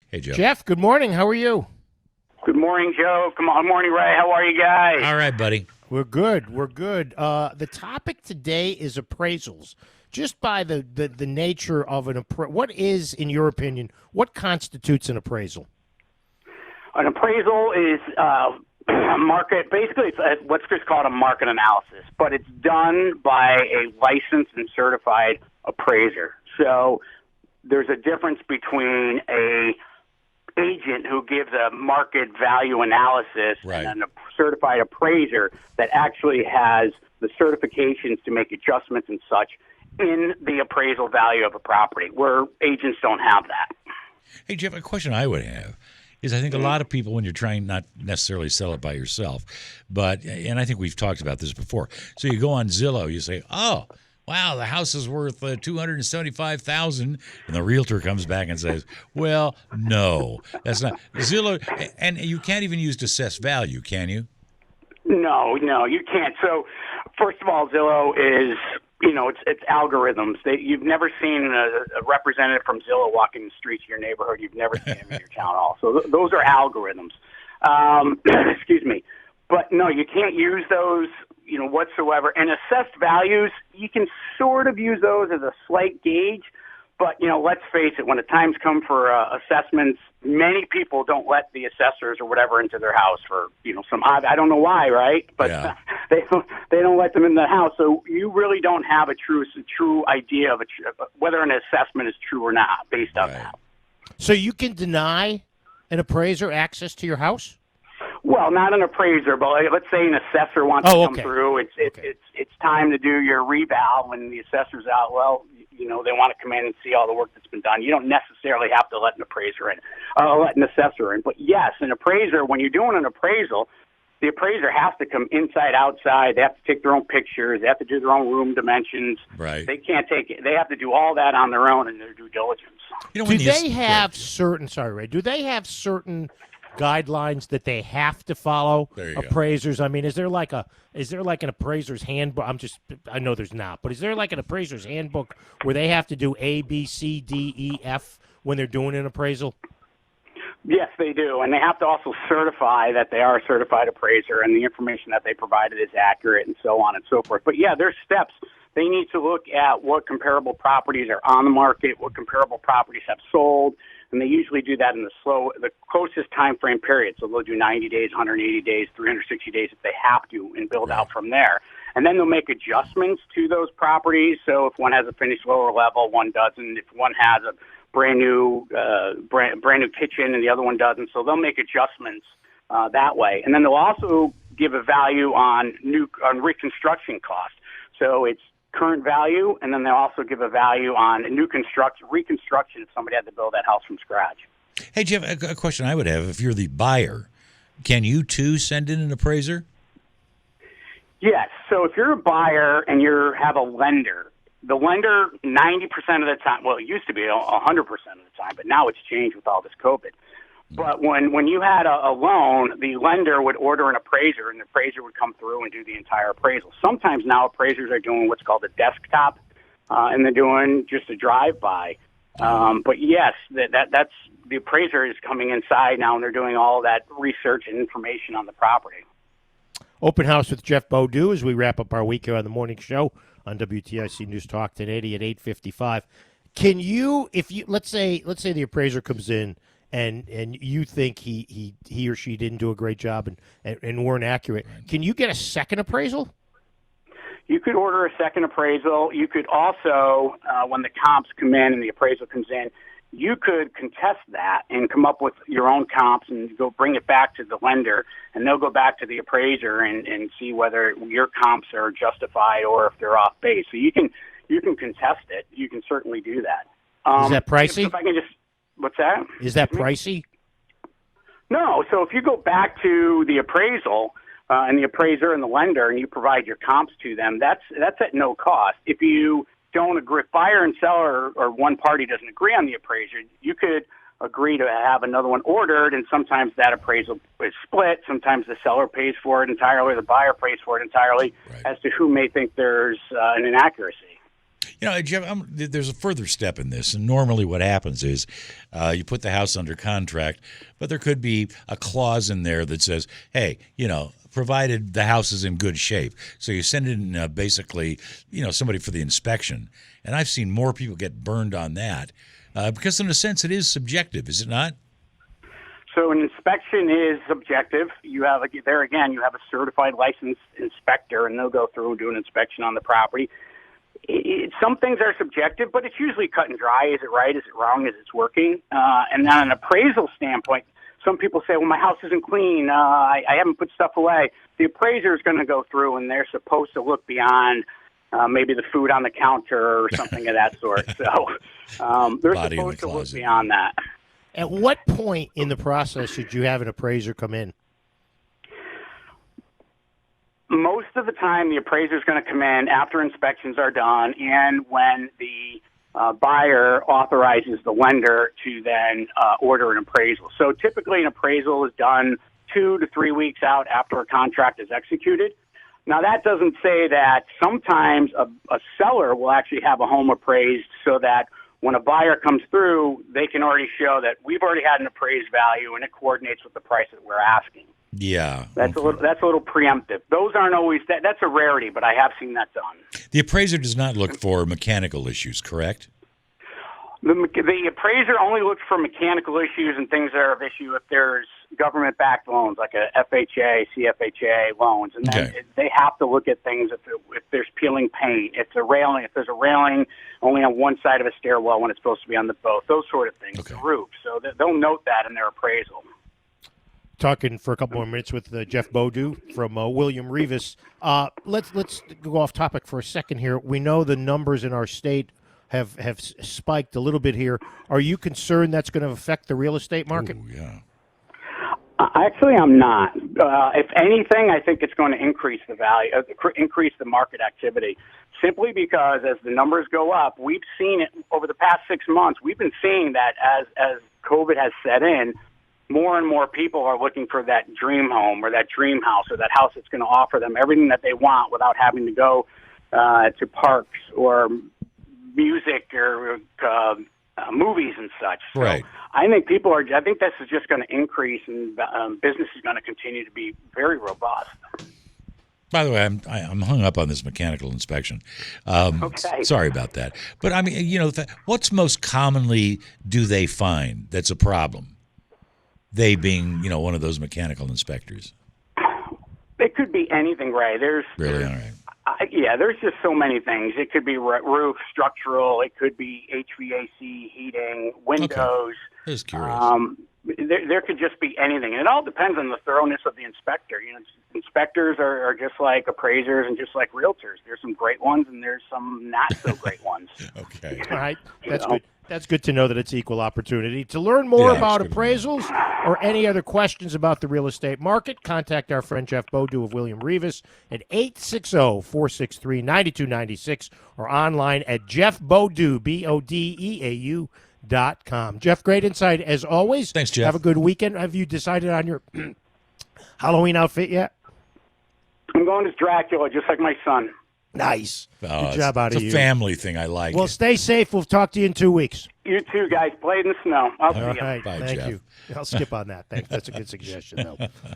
Hey, Joe. Jeff, good morning. How are you? Good morning, Joe. Good morning, Ray. How are you guys? All right, buddy. We're good. We're good. The topic today is appraisals. Just by the nature of an appraisal, what is, in your opinion, what constitutes an appraisal? An appraisal is market. Basically, it's what's just called a market analysis, but it's done by a licensed and certified appraiser. So there's a difference between a agent who gives a market value analysis Right. and a certified appraiser that actually has the certifications to make adjustments and such in the appraisal value of a property, where agents don't have that. Hey, Jeff, a question I would have is I think a lot of people, when you're trying not necessarily sell it by yourself, but, and I think we've talked about this before, so you go on Zillow, you say, oh, wow, the house is worth $275,000, and the realtor comes back and says, well, no, that's not. Zillow, and you can't even use assessed value, can you? No, you can't. So, first of all, Zillow is, it's algorithms. You've never seen a representative from Zillow walking the streets of your neighborhood. You've never seen him in your town hall. So those are algorithms. Excuse me. But no, you can't use those, whatsoever. And assessed values, you can sort of use those as a slight gauge. But, let's face it, when the times come for assessments, many people don't let the assessors or whatever into their house for, some odd, I don't know why, right? But Yeah. they don't let them in the house. So you really don't have a true idea of whether an assessment is true or not based on Right. that. So you can deny an appraiser access to your house? Well, not an appraiser, but let's say an assessor wants to come through. It's time to do your reval when the assessor's out. Well, they want to come in and see all the work that's been done. You don't necessarily have to let an appraiser in, let an assessor in. But yes, an appraiser, when you're doing an appraisal, the appraiser has to come inside, outside. They have to take their own pictures. They have to do their own room dimensions. Right. They can't take it. They have to do all that on their own in their due diligence. Do they have certain guidelines that they have to follow? There you go. Appraisers. I mean, is there like an appraiser's handbook? I know there's not, but is there like an appraiser's handbook where they have to do A, B, C, D, E, F when they're doing an appraisal? Yes, they do. And they have to also certify that they are a certified appraiser and the information that they provided is accurate and so on and so forth. But yeah, there's steps. They need to look at what comparable properties are on the market, what comparable properties have sold, and they usually do that in the closest time frame period. So they'll do 90 days, 180 days, 360 days if they have to, and build out from there. And then they'll make adjustments to those properties. So if one has a finished lower level, one doesn't. If one has a brand new kitchen and the other one doesn't, so they'll make adjustments that way. And then they'll also give a value on reconstruction cost. So it's current value, and then they'll also give a value on reconstruction if somebody had to build that house from scratch. Hey, Jeff, a question I would have, if you're the buyer, can you too send in an appraiser? Yes. So if you're a buyer and you have a lender, the lender 90% of the time, well, it used to be 100% of the time, but now it's changed with all this COVID. But when you had a loan, the lender would order an appraiser, and the appraiser would come through and do the entire appraisal. Sometimes now appraisers are doing what's called a desktop, and they're doing just a drive-by. But yes, that's the appraiser is coming inside now, and they're doing all that research and information on the property. Open house with Jeff Bodeau as we wrap up our week here on the morning show on WTIC News Talk 1080 at 8:55. Can you, let's say the appraiser comes in and you think he or she didn't do a great job and weren't accurate, can you get a second appraisal? You could order a second appraisal. You could also, when the comps come in and the appraisal comes in, you could contest that and come up with your own comps and go bring it back to the lender, and they'll go back to the appraiser and see whether your comps are justified or if they're off base. So you can contest it. You can certainly do that. Is that pricey? If I can just, what's that? Is that pricey? No. So if you go back to the appraisal and the appraiser and the lender, and you provide your comps to them, that's at no cost. If you don't agree, if buyer and seller or one party doesn't agree on the appraiser, you could agree to have another one ordered, and sometimes that appraisal is split. Sometimes the seller pays for it entirely, the buyer pays for it entirely, as to who may think there's an inaccuracy. Jeff, there's a further step in this, and normally what happens is you put the house under contract, but there could be a clause in there that says, hey, provided the house is in good shape. So you send in basically, somebody for the inspection. And I've seen more people get burned on that because in a sense it is subjective, is it not? So an inspection is subjective. You have a certified licensed inspector, and they'll go through and do an inspection on the property. Some things are subjective, but it's usually cut and dry. Is it right? Is it wrong? Is it working? And on an appraisal standpoint, some people say, well, my house isn't clean. I haven't put stuff away. The appraiser is going to go through, and they're supposed to look beyond maybe the food on the counter or something of that sort. So they're Body supposed to look closet. beyond that. At what point in the process should you have an appraiser come in? Most of the time, the appraiser is going to come in after inspections are done and when the buyer authorizes the lender to then order an appraisal. So typically an appraisal is done 2 to 3 weeks out after a contract is executed. Now, that doesn't say that sometimes a seller will actually have a home appraised so that when a buyer comes through, they can already show that we've already had an appraised value and it coordinates with the price that we're asking. Yeah. That's a little preemptive. Those aren't always that's a rarity, but I have seen that done. The appraiser does not look for mechanical issues, correct? The appraiser only looks for mechanical issues and things that are of issue if there's government-backed loans, like a FHA, CFHA loans, and then they have to look at things if there's peeling paint, if there's a railing only on one side of a stairwell when it's supposed to be on the both, those sort of things, the roof. So they'll note that in their appraisal. Talking for a couple more minutes with Jeff Bodeau from William Revis. Let's go off topic for a second here. We know the numbers in our state have spiked a little bit here. Are you concerned that's going to affect the real estate market? Ooh, yeah. Actually, I'm not. If anything, I think it's going to increase the value, increase the market activity, simply because as the numbers go up, we've seen it over the past 6 months. We've been seeing that as COVID has set in, more and more people are looking for that dream home or that dream house or that house that's going to offer them everything that they want without having to go to parks or music or movies and such. So right. I think I think this is just going to increase, and business is going to continue to be very robust. By the way, I'm hung up on this mechanical inspection. Okay. Sorry about that. But I mean, what's most commonly do they find that's a problem? They being, one of those mechanical inspectors. It could be anything, Ray. Really? All right. There's just so many things. It could be roof, structural. It could be HVAC, heating, windows. Okay. Just curious. There could just be anything. And it all depends on the thoroughness of the inspector. Inspectors are just like appraisers and just like realtors. There's some great ones and there's some not so great ones. Okay. All right. That's good. That's good to know that it's equal opportunity. To learn more about appraisals or any other questions about the real estate market, contact our friend Jeff Bodeau of William Revis at 860-463-9296 or online at jeffbodeau, BODEAU.com. Jeff, great insight as always. Thanks, Jeff. Have a good weekend. Have you decided on your Halloween outfit yet? I'm going as Dracula, just like my son. Nice. Good job out of you. It's a family thing. I like Well, it. stay safe. We'll talk to you in 2 weeks. You too, guys. Play in the snow. I'll see All you. right. Bye, Thank Jeff. you. I'll skip on that. Thanks. That's a good suggestion, though.